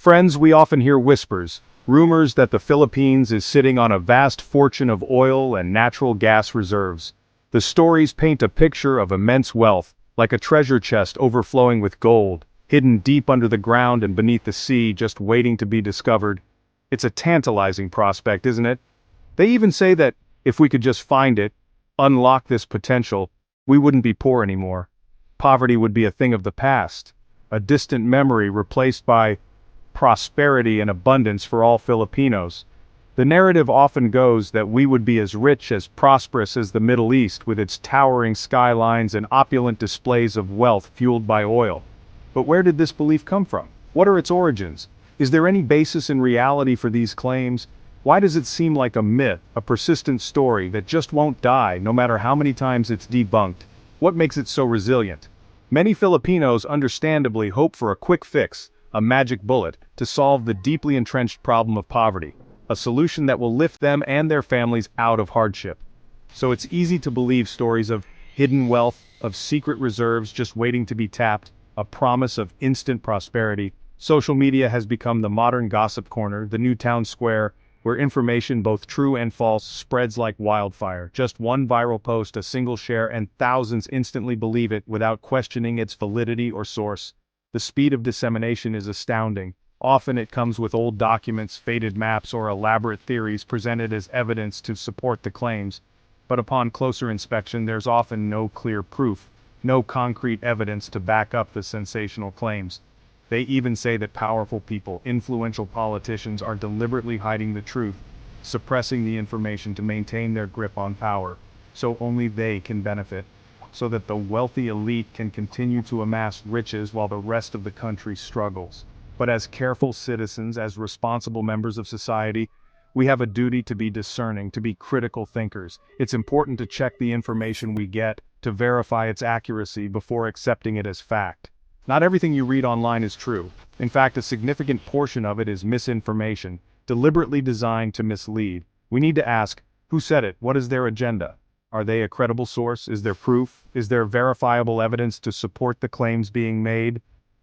Friends, we often hear whispers, rumors that the Philippines is sitting on a vast fortune of oil and natural gas reserves. The stories paint a picture of immense wealth, like a treasure chest overflowing with gold, hidden deep under the ground and beneath the sea, just waiting to be discovered. It's a tantalizing prospect, isn't it? They even say that, if we could just find it, unlock this potential, we wouldn't be poor anymore. Poverty would be a thing of the past, a distant memory replaced by prosperity and abundance for all Filipinos. The narrative often goes that we would be as rich as prosperous as the Middle East with its towering skylines and opulent displays of wealth fueled by oil. But where did this belief come from? What are its origins? Is there any basis in reality for these claims? Why does it seem like a myth, a persistent story that just won't die no matter how many times it's debunked? What makes it so resilient? Many Filipinos understandably hope for a quick fix, a magic bullet, to solve the deeply entrenched problem of poverty, a solution that will lift them and their families out of hardship. So it's easy to believe stories of hidden wealth, of secret reserves just waiting to be tapped, a promise of instant prosperity. Social media has become the modern gossip corner, the new town square, where information, both true and false, spreads like wildfire. Just one viral post, a single share, and thousands instantly believe it without questioning its validity or source. The speed of dissemination is astounding. Often it comes with old documents, faded maps, or elaborate theories presented as evidence to support the claims. But upon closer inspection, there's often no clear proof, no concrete evidence to back up the sensational claims. They even say that powerful people, influential politicians, are deliberately hiding the truth, suppressing the information to maintain their grip on power, so only they can benefit, so that the wealthy elite can continue to amass riches while the rest of the country struggles. But as careful citizens, as responsible members of society, we have a duty to be discerning, to be critical thinkers. It's important to check the information we get, to verify its accuracy before accepting it as fact. Not everything you read online is true. In fact, a significant portion of it is misinformation, deliberately designed to mislead. We need to ask, who said it? What is their agenda? Are they a credible source? Is there proof? Is there verifiable evidence to support the claims being made?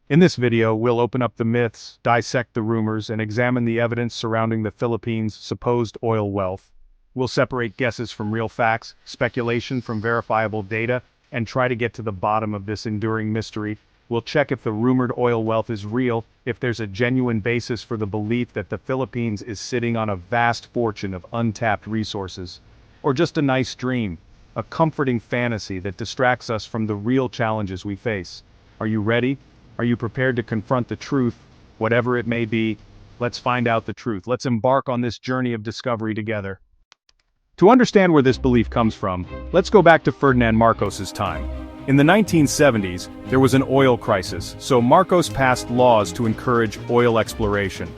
In this video, we'll open up the myths, dissect the rumors, and examine the evidence surrounding the Philippines' supposed oil wealth. We'll separate guesses from real facts, speculation from verifiable data, and try to get to the bottom of this enduring mystery. We'll check if the rumored oil wealth is real, if there's a genuine basis for the belief that the Philippines is sitting on a vast fortune of untapped resources, or just a nice dream, a comforting fantasy that distracts us from the real challenges we face. Are you ready? Are you prepared to confront the truth, whatever it may be? Let's find out the truth. Let's embark on this journey of discovery together. To understand where this belief comes from, let's go back to Ferdinand Marcos's time. In the 1970s, there was an oil crisis, so Marcos passed laws to encourage oil exploration.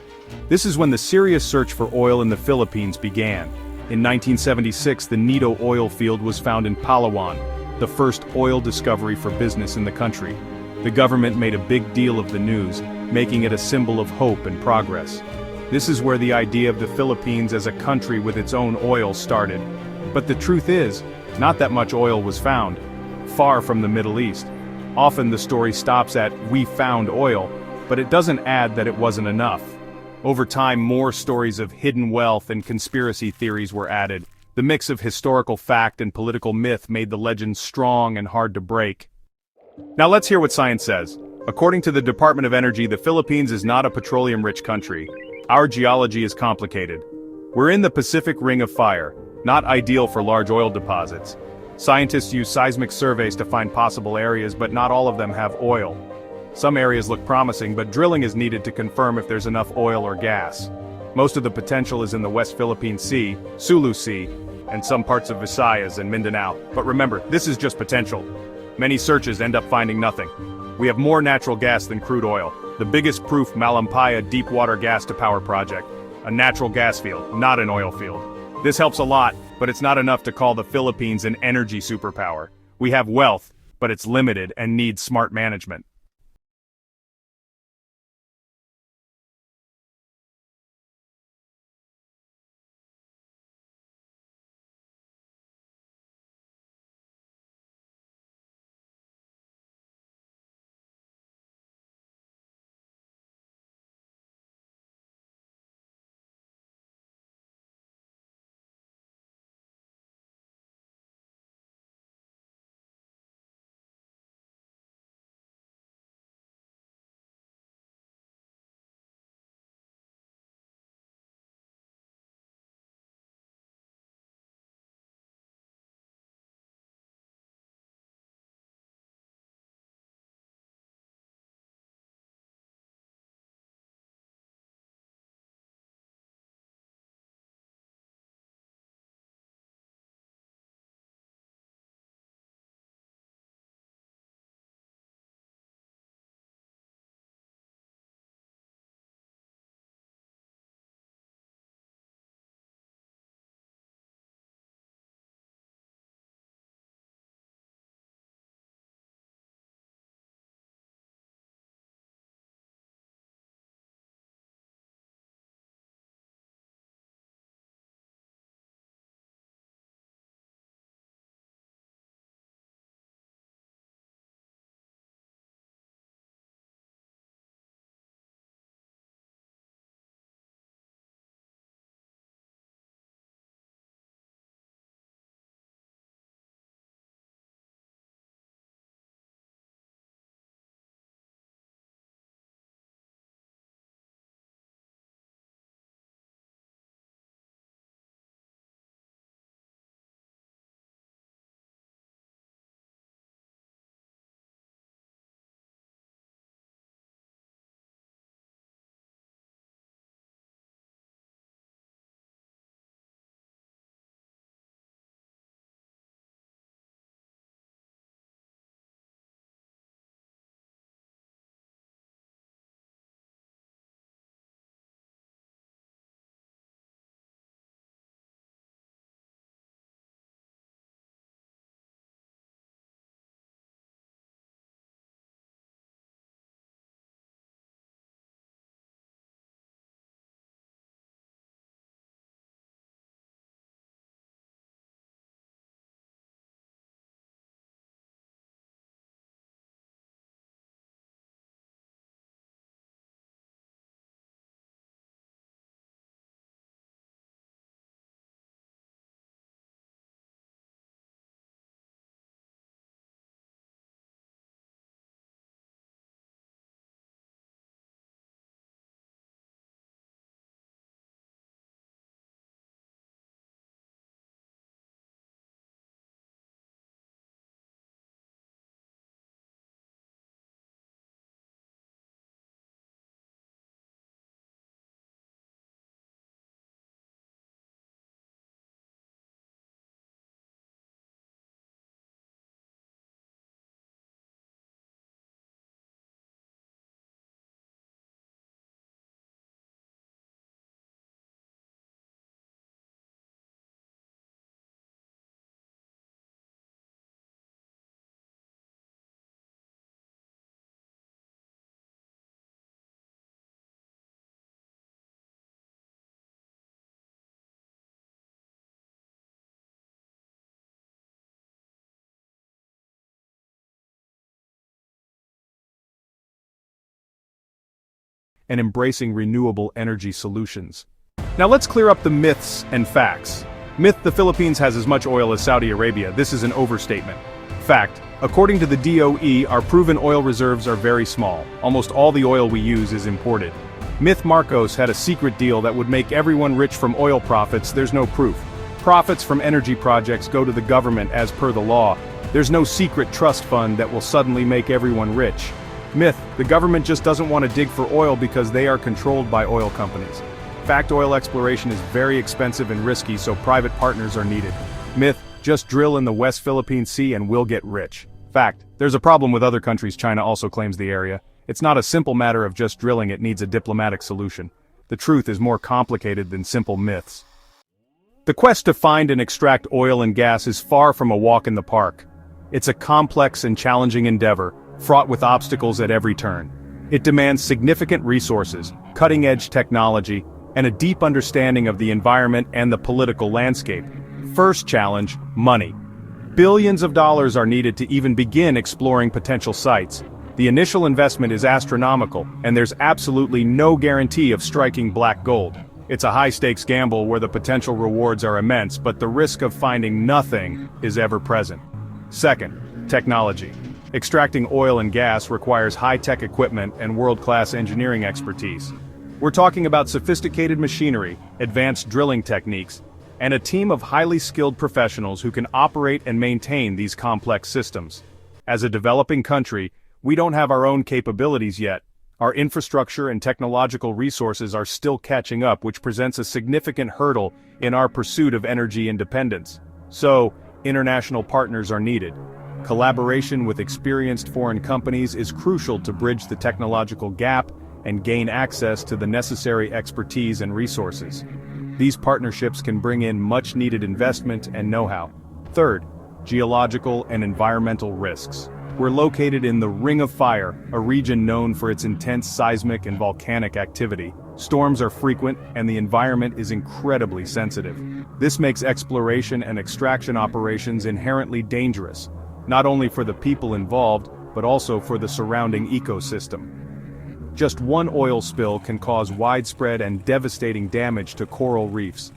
This is when the serious search for oil in the Philippines began. In 1976, the Nito oil field was found in Palawan, the first oil discovery for business in the country. The government made a big deal of the news, making it a symbol of hope and progress. This is where the idea of the Philippines as a country with its own oil started. But the truth is, not that much oil was found. Far from the Middle East. Often the story stops at, "we found oil," but it doesn't add that it wasn't enough. Over time, more stories of hidden wealth and conspiracy theories were added. The mix of historical fact and political myth made the legend strong and hard to break. Now let's hear what science says. According to the Department of Energy, the Philippines is not a petroleum-rich country. Our geology is complicated. We're in the Pacific Ring of Fire, not ideal for large oil deposits. Scientists use seismic surveys to find possible areas, but not all of them have oil. Some areas look promising, but drilling is needed to confirm if there's enough oil or gas. Most of the potential is in the West Philippine Sea, Sulu Sea, and some parts of Visayas and Mindanao. But remember, this is just potential. Many searches end up finding nothing. We have more natural gas than crude oil. The biggest proof, Malampaya Deepwater Gas to Power Project. A natural gas field, not an oil field. This helps a lot, but it's not enough to call the Philippines an energy superpower. We have wealth, but it's limited and needs smart management. and embracing renewable energy solutions. Now let's clear up the myths and facts. Myth: the Philippines has as much oil as Saudi Arabia. This is an overstatement. Fact: according to the DOE, our proven oil reserves are very small. Almost all the oil we use is imported. Myth: Marcos had a secret deal that would make everyone rich from oil profits. There's no proof. Profits from energy projects go to the government as per the law. There's no secret trust fund that will suddenly make everyone rich. Myth: the government just doesn't want to dig for oil because they are controlled by oil companies. Fact: oil exploration is very expensive and risky, so private partners are needed. Myth: just drill in the West Philippine Sea and we'll get rich. Fact: there's a problem with other countries. China also claims the area. It's not a simple matter of just drilling, it needs a diplomatic solution. The truth is more complicated than simple myths. The quest to find and extract oil and gas is far from a walk in the park. It's a complex and challenging endeavor, fraught with obstacles at every turn. It demands significant resources, cutting-edge technology, and a deep understanding of the environment and the political landscape. First challenge: money. Billions of dollars are needed to even begin exploring potential sites. The initial investment is astronomical, and there's absolutely no guarantee of striking black gold. It's a high-stakes gamble where the potential rewards are immense, but the risk of finding nothing is ever present. Second, technology. Extracting oil and gas requires high-tech equipment and world-class engineering expertise. We're talking about sophisticated machinery, advanced drilling techniques, and a team of highly skilled professionals who can operate and maintain these complex systems. As a developing country, we don't have our own capabilities yet. Our infrastructure and technological resources are still catching up, which presents a significant hurdle in our pursuit of energy independence. So, international partners are needed. Collaboration with experienced foreign companies is crucial to bridge the technological gap and gain access to the necessary expertise and resources. These partnerships can bring in much-needed investment and know-how. Third, geological and environmental risks. We're located in the Ring of Fire, a region known for its intense seismic and volcanic activity. Storms are frequent, and the environment is incredibly sensitive. This makes exploration and extraction operations inherently dangerous, not only for the people involved, but also for the surrounding ecosystem. Just one oil spill can cause widespread and devastating damage to coral reefs.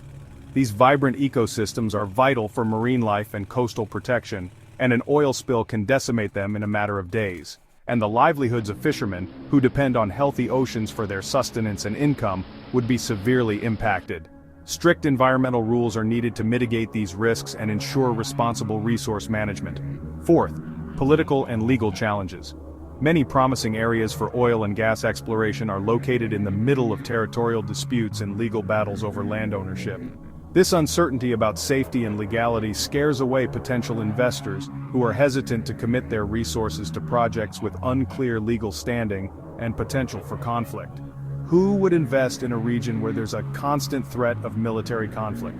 These vibrant ecosystems are vital for marine life and coastal protection, and an oil spill can decimate them in a matter of days. And the livelihoods of fishermen, who depend on healthy oceans for their sustenance and income, would be severely impacted. Strict environmental rules are needed to mitigate these risks and ensure responsible resource management. Fourth, political and legal challenges. Many promising areas for oil and gas exploration are located in the middle of territorial disputes and legal battles over land ownership. This uncertainty about safety and legality scares away potential investors who are hesitant to commit their resources to projects with unclear legal standing and potential for conflict. Who would invest in a region where there's a constant threat of military conflict?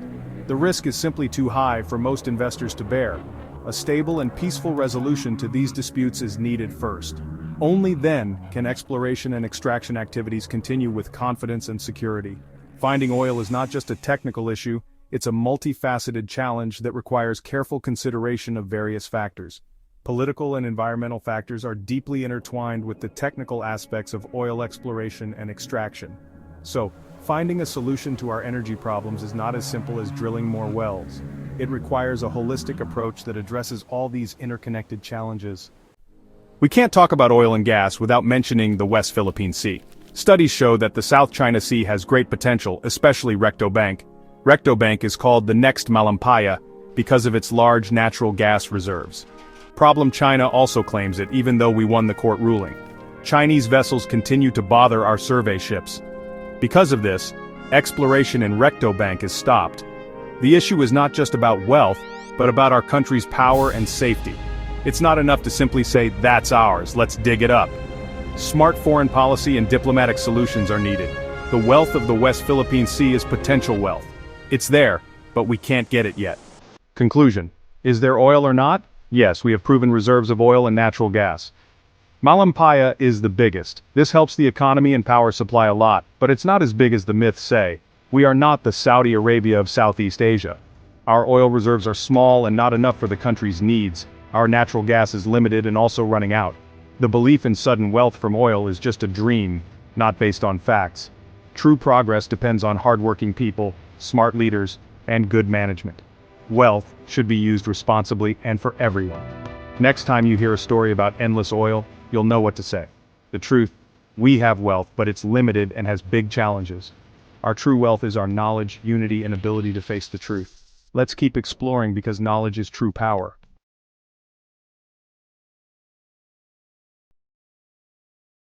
The risk is simply too high for most investors to bear. A stable and peaceful resolution to these disputes is needed first. Only then can exploration and extraction activities continue with confidence and security. Finding oil is not just a technical issue, it's a multifaceted challenge that requires careful consideration of various factors. Political and environmental factors are deeply intertwined with the technical aspects of oil exploration and extraction. So, finding a solution to our energy problems is not as simple as drilling more wells. It requires a holistic approach that addresses all these interconnected challenges. We can't talk about oil and gas without mentioning the West Philippine Sea. Studies show that the South China Sea has great potential, especially Recto Bank. Recto Bank is called the next Malampaya because of its large natural gas reserves. Problem: China also claims it, even though we won the court ruling. Chinese vessels continue to bother our survey ships. Because of this, exploration in Recto Bank is stopped. The issue is not just about wealth, but about our country's power and safety. It's not enough to simply say, "That's ours, let's dig it up." Smart foreign policy and diplomatic solutions are needed. The wealth of the West Philippine Sea is potential wealth. It's there, but we can't get it yet. Conclusion: is there oil or not? Yes, we have proven reserves of oil and natural gas. Malampaya is the biggest. This helps the economy and power supply a lot, but it's not as big as the myths say. We are not the Saudi Arabia of Southeast Asia. Our oil reserves are small and not enough for the country's needs. Our natural gas is limited and also running out. The belief in sudden wealth from oil is just a dream. not based on facts. True progress depends on hardworking people, smart leaders, and good management. Wealth should be used responsibly and for everyone. Next time you hear a story about endless oil, you'll know what to say. The truth: we have wealth, but it's limited and has big challenges. Our true wealth is our knowledge, unity, and ability to face the truth. Let's keep exploring because knowledge is true power.